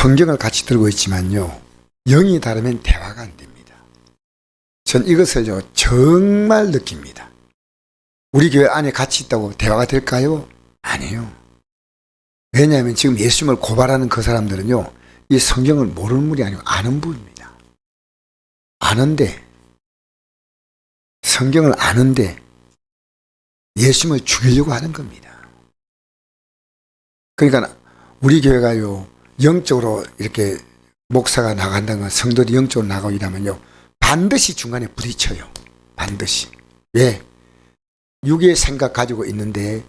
성경을 같이 들고 있지만요, 영이 다르면 대화가 안 됩니다. 전 이것을요 정말 느낍니다. 우리 교회 안에 같이 있다고 대화가 될까요? 아니에요. 왜냐하면 지금 예수님을 고발하는 그 사람들은요, 이 성경을 모르는 분이 아니고 아는 분입니다. 아는데, 성경을 아는데 예수님을 죽이려고 하는 겁니다. 그러니까 우리 교회가요, 영적으로 이렇게 목사가 나간다는 건, 성도들이 영적으로 나가고 이러면요, 반드시 중간에 부딪혀요. 반드시. 왜? 육의 생각 가지고 있는데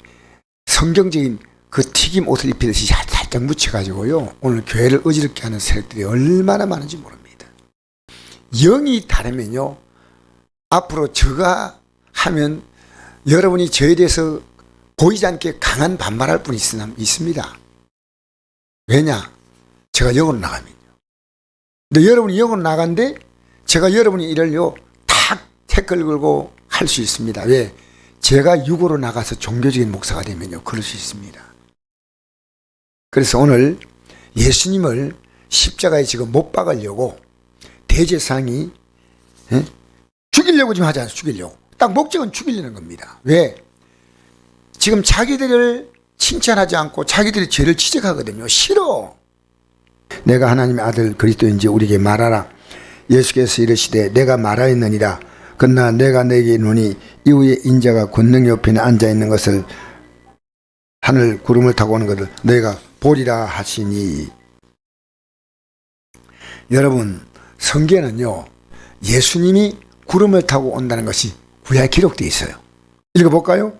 성경적인 그 튀김 옷을 입히듯이 살짝 묻혀가지고요, 오늘 교회를 어지럽게 하는 세력들이 얼마나 많은지 모릅니다. 영이 다르면요, 앞으로 저가 하면 여러분이 저에 대해서 보이지 않게 강한 반발할 분이 있습니다. 왜냐? 제가 영으로 나가면요. 근데 여러분이 영으로 나간데 제가 여러분이 일을요 탁 태클 걸고 할 수 있습니다. 왜? 제가 육으로 나가서 종교적인 목사가 되면요 그럴 수 있습니다. 그래서 오늘 예수님을 십자가에 지금 못 박으려고 대제사장이 죽이려고 지금 하지 않아요. 죽이려고. 딱 목적은 죽이려는 겁니다. 왜? 지금 자기들을 칭찬하지 않고 자기들의 죄를 지적하거든요. 싫어. 내가 하나님의 아들 그리스도인지 우리에게 말하라. 예수께서 이르시되 내가 말하였느니라. 그러나 내가 내게 이르노니 이후에 인자가 권능 옆에 앉아 있는 것을, 하늘 구름을 타고 오는 것을 너희가 보리라 하시니. 여러분, 성경에는요 예수님이 구름을 타고 온다는 것이 구약에 기록되어 있어요. 읽어볼까요?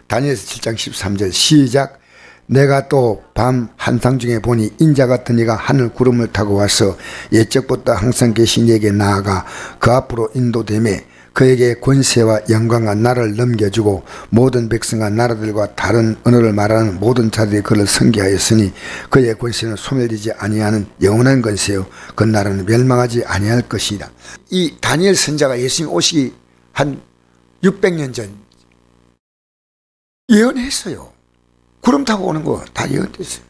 다니엘서 7장 13절 시작. 내가 또 밤 한상 중에 보니 인자 같은 이가 하늘 구름을 타고 와서 옛적부터 항상 계신 이에게 나아가 그 앞으로 인도되매 그에게 권세와 영광과 나라를 넘겨주고 모든 백성과 나라들과 다른 언어를 말하는 모든 자들이 그를 섬기하였으니 그의 권세는 소멸되지 아니하는 영원한 권세요 그 나라는 멸망하지 아니할 것이다. 이 다니엘 선자가 예수님 오시기 한 600년 전 예언했어요. 구름 타고 오는 거 다 예언됐어요.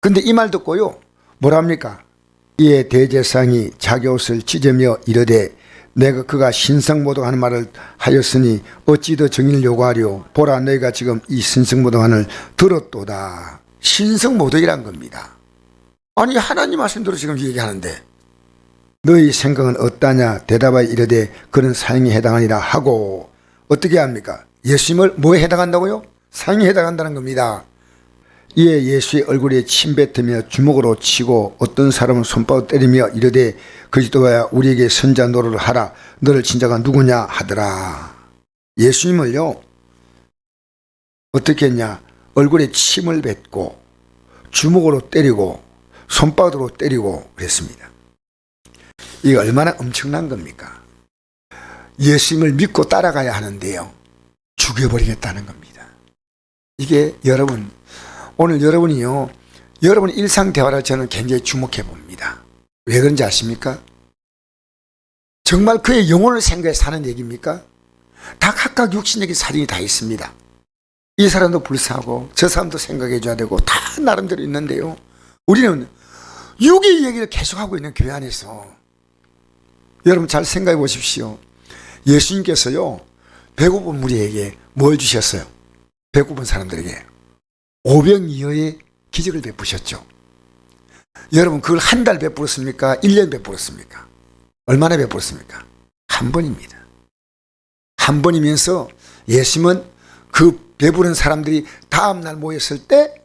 근데 이 말 듣고요 뭐랍니까? 이에 대제사장이 자기 옷을 찢으며 이르되 내가 그가 신성모독하는 말을 하였으니 어찌 더 정의를 요구하려. 보라, 너희가 지금 이 신성모독하는 들었도다. 신성모독이란 겁니다. 아니 하나님 말씀대로 지금 얘기하는데 너희 생각은 어떠냐 대답하여 이르되 그는 사형에 해당하니라 하고. 어떻게 합니까? 예수님을 뭐에 해당한다고요? 사형에 해당한다는 겁니다. 이에 예수의 얼굴에 침 뱉으며 주먹으로 치고 어떤 사람은 손바닥 때리며 이르되 그리스도야 우리에게 선자 노릇을 하라. 너를 진짜가 누구냐 하더라. 예수님을요 어떻게 했냐? 얼굴에 침을 뱉고 주먹으로 때리고 손바닥으로 때리고 그랬습니다. 이게 얼마나 엄청난 겁니까? 예수님을 믿고 따라가야 하는데요 죽여버리겠다는 겁니다. 이게 여러분, 오늘 여러분이요 여러분의 일상대화를 저는 굉장히 주목해 봅니다. 왜 그런지 아십니까? 정말 그의 영혼을 생각해 사는 얘기입니까? 다 각각 육신적인 사정이 다 있습니다. 이 사람도 불쌍하고 저 사람도 생각해 줘야 되고 다 나름대로 있는데요 우리는 육의 얘기를 계속하고 있는 교회 안에서 여러분 잘 생각해 보십시오. 예수님께서요 배고픈 무리에게 뭘 주셨어요? 배고픈 사람들에게 오병이어의 기적을 베푸셨죠. 여러분 그걸 한 달 베풀었습니까? 1년 베풀었습니까? 얼마나 베풀었습니까? 한 번입니다. 한 번이면서 예수님은 그 배부른 사람들이 다음날 모였을 때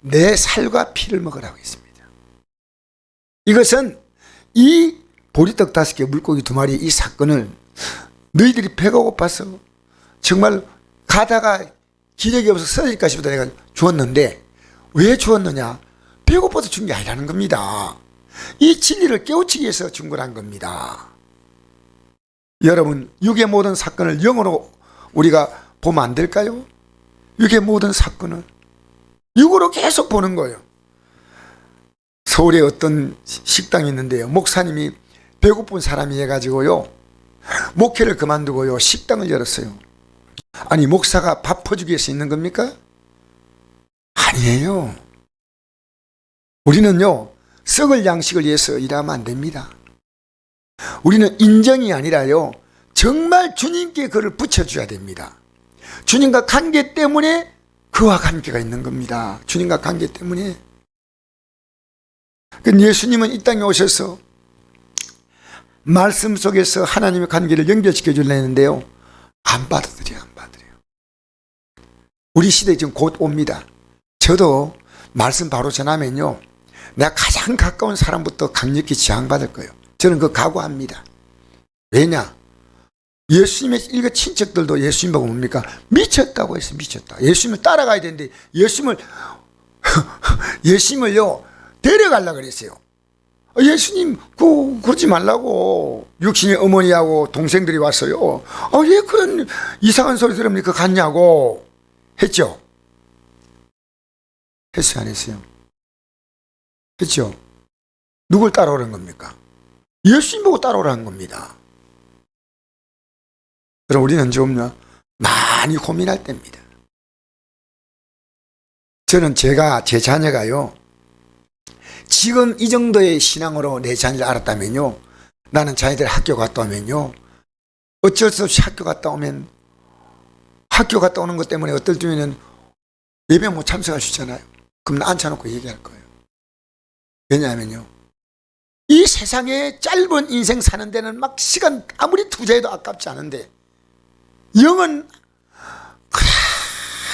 내 살과 피를 먹으라고 했습니다. 이것은 이 보리떡 5개 물고기 2마리 이 사건을 너희들이 배가 고파서 정말 가다가 기력이 없어서 쓰러질까 싶다 내가 주었는데 왜 주었느냐? 배고파서 준 게 아니라는 겁니다. 이 진리를 깨우치기 위해서 준 거란 겁니다. 여러분 육의 모든 사건을 영으로 우리가 보면 안 될까요? 육의 모든 사건을 육으로 계속 보는 거예요. 서울에 어떤 식당이 있는데요 목사님이 배고픈 사람이 해가지고요 목회를 그만두고요 식당을 열었어요. 아니 목사가 밥 퍼주기 위해서 있는 겁니까? 아니에요. 우리는요, 썩을 양식을 위해서 일하면 안 됩니다. 우리는 인정이 아니라요, 정말 주님께 그를 붙여줘야 됩니다. 주님과 관계 때문에 그와 관계가 있는 겁니다. 주님과 관계 때문에. 예수님은 이 땅에 오셔서 말씀 속에서 하나님의 관계를 연결시켜 주려 했는데요, 안 받아들여요. 우리 시대 지금 곧 옵니다. 저도 말씀 바로 전하면요, 내가 가장 가까운 사람부터 강력히 저항받을 거예요. 저는 그거 각오합니다. 왜냐? 예수님의 일가 친척들도 예수님 보고 뭡니까? 미쳤다고 했어요. 미쳤다. 예수님을 따라가야 되는데 예수님을요 데려가려고 그랬어요. 예수님 그러지 말라고. 육신의 어머니하고 동생들이 왔어요. 왜 그런 이상한 소리 들으니까 갔냐고 했죠. 했어요, 안 했어요? 했죠. 누굴 따라오라는 겁니까? 예수님 보고 따라오라는 겁니다. 그럼 우리는 좀요 많이 고민할 때입니다. 저는 제 자녀가요, 지금 이 정도의 신앙으로 내 자녀를 알았다면요, 나는 자녀들 학교 갔다 오면요, 어쩔 수 없이 학교 갔다 오는 것 때문에 어떨 때는 예배 못 참석할 수 있잖아요. 그럼 나 앉혀놓고 얘기할 거예요. 왜냐하면요, 이 세상에 짧은 인생 사는 데는 막 시간 아무리 투자해도 아깝지 않은데, 영은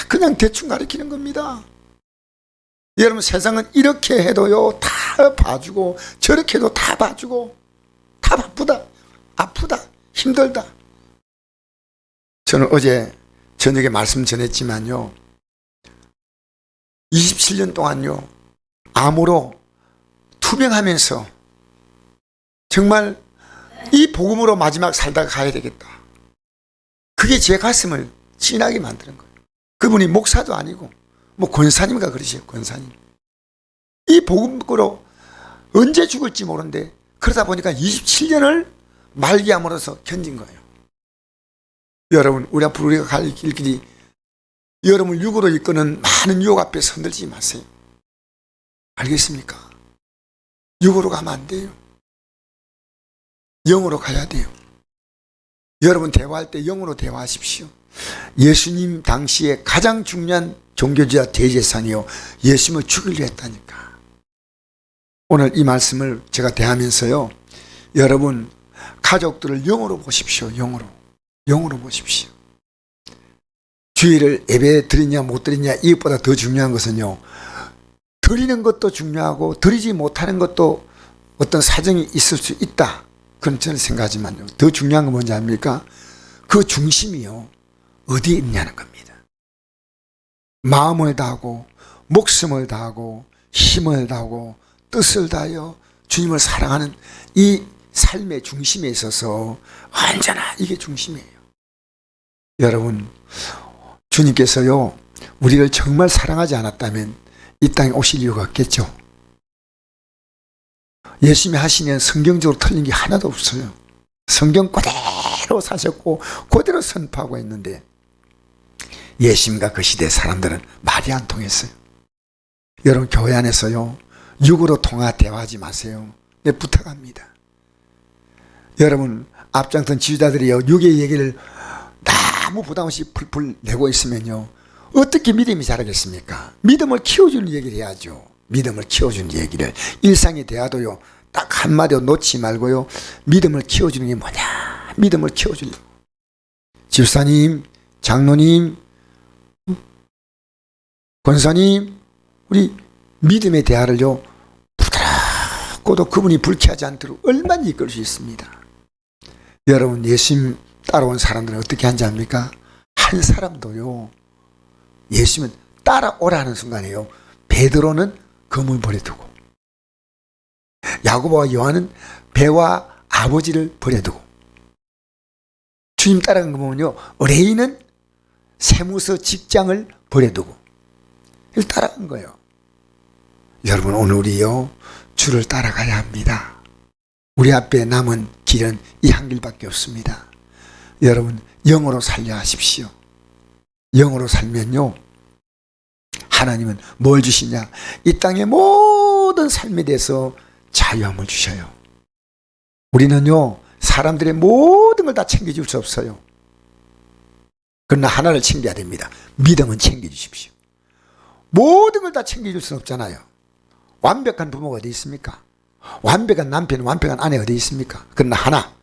그냥 대충 가르치는 겁니다. 여러분, 세상은 이렇게 해도요 다 봐주고, 저렇게 해도 다 봐주고, 다 바쁘다, 아프다, 힘들다. 저는 어제 저녁에 말씀 전했지만요, 27년 동안요 암으로 투병하면서 정말 이 복음으로 마지막 살다가 가야 되겠다, 그게 제 가슴을 찐하게 만드는 거예요. 그분이 목사도 아니고 뭐 권사님과 그러세요. 권사님. 이 복음으로 언제 죽을지 모르는데, 그러다 보니까 27년을 말기암으로써 견딘 거예요. 여러분, 우리 앞으로 우리가 갈 길이 여러분을 육으로 이끄는 많은 유혹 앞에 손들지 마세요. 알겠습니까? 육으로 가면 안 돼요. 영으로 가야 돼요. 여러분, 대화할 때 영으로 대화하십시오. 예수님 당시에 가장 중요한 종교주의자 대제사장이요, 예수님을 죽이려 했다니까. 오늘 이 말씀을 제가 대하면서요, 여러분 가족들을 영으로 보십시오. 영으로 보십시오. 주일을 예배 드리냐 못 드리냐 이것보다 더 중요한 것은요, 드리는 것도 중요하고 드리지 못하는 것도 어떤 사정이 있을 수 있다, 그건 저는 생각하지만요, 더 중요한 건 뭔지 압니까? 그 중심이요 어디에 있냐는 겁니다. 마음을 다하고 목숨을 다하고 힘을 다하고 뜻을 다하여 주님을 사랑하는 이 삶의 중심에 있어서 언제나 이게 중심이에요. 여러분, 주님께서요 우리를 정말 사랑하지 않았다면 이 땅에 오실 이유가 없겠죠. 예수님이 하시는 성경적으로 틀린 게 하나도 없어요. 성경 그대로 사셨고 그대로 선포하고 있는데, 예수님과 그 시대 사람들은 말이 안 통했어요. 여러분, 교회 안에서요 육으로 대화하지 마세요. 네, 부탁합니다. 여러분, 앞장선 지휘자들이요 육의 얘기를 너무 부담 없이 풀풀 내고 있으면요 어떻게 믿음이 자라겠습니까? 믿음을 키워주는 얘기를 해야죠. 믿음을 키워주는 얘기를, 일상의 대화도요 딱 한마디로 놓지 말고요, 믿음을 키워주는 게 뭐냐, 믿음을 키워주려고. 집사님, 장로님, 권사님, 우리 믿음의 대화를요 부드럽고도 그분이 불쾌하지 않도록 얼마나 이끌 수 있습니다. 여러분, 예수님 따라온 사람들은 어떻게 한지 압니까? 한 사람도요 예수님은 따라오라는 순간에요 베드로는 검을 버려두고, 야고보와 요한은 배와 아버지를 버려두고, 주님 따라간 거 보면요 의뢰인은 세무서 직장을 버려두고 따라간 거예요. 여러분, 오늘 우리요 주를 따라가야 합니다. 우리 앞에 남은 길은 이 한 길밖에 없습니다. 여러분, 영으로 살려 하십시오. 영으로 살면요 하나님은 뭘 주시냐, 이 땅의 모든 모든 삶에 대해서 자유함을 주셔요. 우리는요, 사람들의 모든 걸 다 챙겨줄 수 없어요. 그러나 하나를 챙겨야 됩니다. 믿음은 챙겨주십시오. 모든 걸 다 챙겨줄 수는 없잖아요. 완벽한 부모가 어디 있습니까? 완벽한 남편, 완벽한 아내 어디 있습니까? 그러나 하나,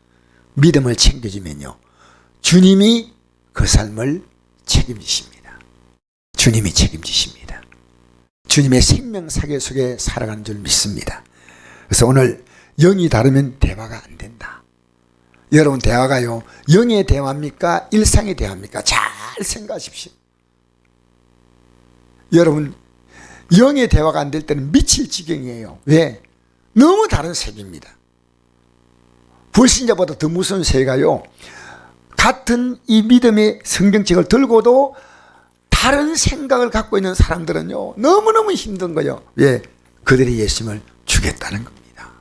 믿음을 챙겨주면요, 주님이 그 삶을 책임지십니다. 주님이 책임지십니다. 주님의 생명 사계 속에 살아가는 줄 믿습니다. 그래서 오늘 영이 다르면 대화가 안 된다. 여러분, 대화가요, 영의 대화입니까? 일상의 대화입니까? 잘 생각하십시오. 여러분, 영의 대화가 안 될 때는 미칠 지경이에요. 왜? 너무 다른 세계입니다. 불신자보다 더 무서운 세계가요, 같은 이 믿음의 성경책을 들고도 다른 생각을 갖고 있는 사람들은요, 너무너무 힘든 거예요. 왜? 그들이 예수님을 주겠다는 겁니다.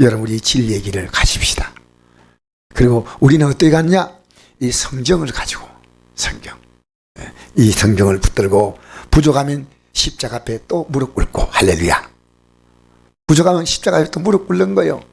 여러분, 우리 진리의 길을 가십시다. 그리고 우리는 어떻게 갔냐? 이 성경을 가지고, 성경, 이 성경을 붙들고, 부족하면 십자가 앞에 또 무릎 꿇고, 할렐루야. 부족하면 십자가 앞에 또 무릎 꿇는 거예요.